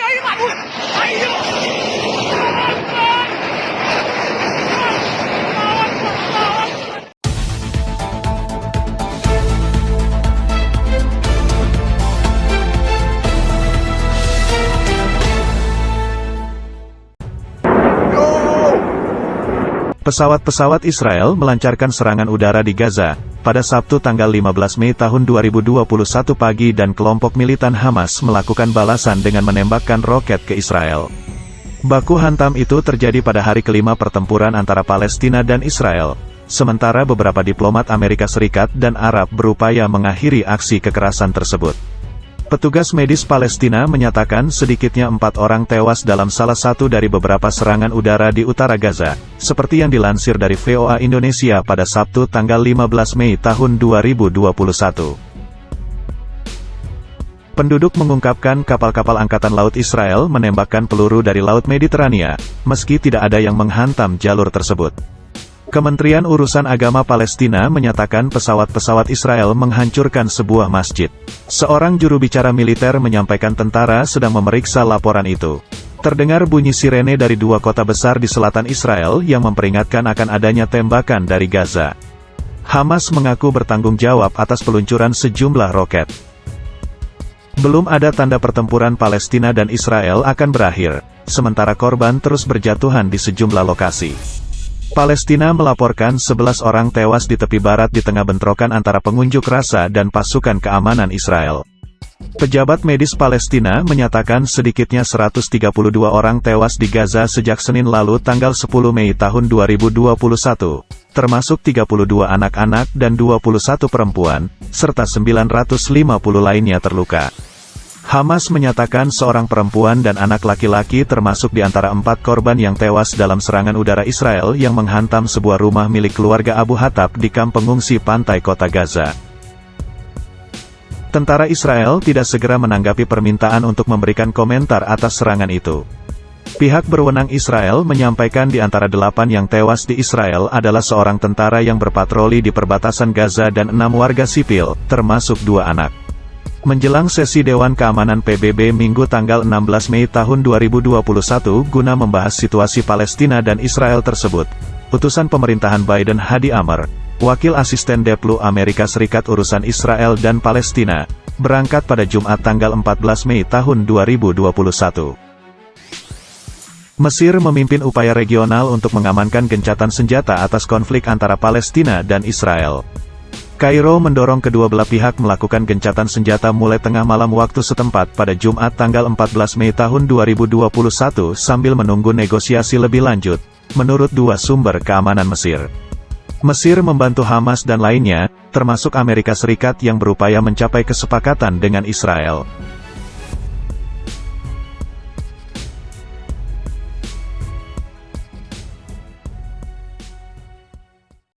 ayo, Pak. Ayo. Pesawat-pesawat Israel melancarkan serangan udara di Gaza pada Sabtu tanggal 15 Mei tahun 2021 pagi dan kelompok militan Hamas melakukan balasan dengan menembakkan roket ke Israel. Baku hantam itu terjadi pada hari kelima pertempuran antara Palestina dan Israel, sementara beberapa diplomat Amerika Serikat dan Arab berupaya mengakhiri aksi kekerasan tersebut. Petugas medis Palestina menyatakan sedikitnya 4 orang tewas dalam salah satu dari beberapa serangan udara di utara Gaza, seperti yang dilansir dari VOA Indonesia pada Sabtu tanggal 15 Mei tahun 2021. Penduduk mengungkapkan kapal-kapal Angkatan Laut Israel menembakkan peluru dari Laut Mediterania, meski tidak ada yang menghantam jalur tersebut. Kementerian Urusan Agama Palestina menyatakan pesawat-pesawat Israel menghancurkan sebuah masjid. Seorang juru bicara militer menyampaikan tentara sedang memeriksa laporan itu. Terdengar bunyi sirene dari 2 kota besar di selatan Israel yang memperingatkan akan adanya tembakan dari Gaza. Hamas mengaku bertanggung jawab atas peluncuran sejumlah roket. Belum ada tanda pertempuran Palestina dan Israel akan berakhir, sementara korban terus berjatuhan di sejumlah lokasi. Palestina melaporkan 11 orang tewas di tepi barat di tengah bentrokan antara pengunjuk rasa dan pasukan keamanan Israel. Pejabat medis Palestina menyatakan sedikitnya 132 orang tewas di Gaza sejak Senin lalu tanggal 10 Mei tahun 2021, termasuk 32 anak-anak dan 21 perempuan, serta 950 lainnya terluka. Hamas menyatakan seorang perempuan dan anak laki-laki termasuk di antara 4 korban yang tewas dalam serangan udara Israel yang menghantam sebuah rumah milik keluarga Abu Hattab di kamp pengungsi pantai kota Gaza. Tentara Israel tidak segera menanggapi permintaan untuk memberikan komentar atas serangan itu. Pihak berwenang Israel menyampaikan di antara 8 yang tewas di Israel adalah seorang tentara yang berpatroli di perbatasan Gaza dan 6 warga sipil, termasuk 2 anak. Menjelang sesi Dewan Keamanan PBB Minggu tanggal 16 Mei tahun 2021 guna membahas situasi Palestina dan Israel tersebut, utusan pemerintahan Biden Hadi Amr, wakil asisten Deplu Amerika Serikat urusan Israel dan Palestina, berangkat pada Jumat tanggal 14 Mei tahun 2021. Mesir memimpin upaya regional untuk mengamankan gencatan senjata atas konflik antara Palestina dan Israel. Kairo mendorong kedua belah pihak melakukan gencatan senjata mulai tengah malam waktu setempat pada Jumat tanggal 14 Mei tahun 2021 sambil menunggu negosiasi lebih lanjut, menurut 2 sumber keamanan Mesir. Mesir membantu Hamas dan lainnya, termasuk Amerika Serikat yang berupaya mencapai kesepakatan dengan Israel.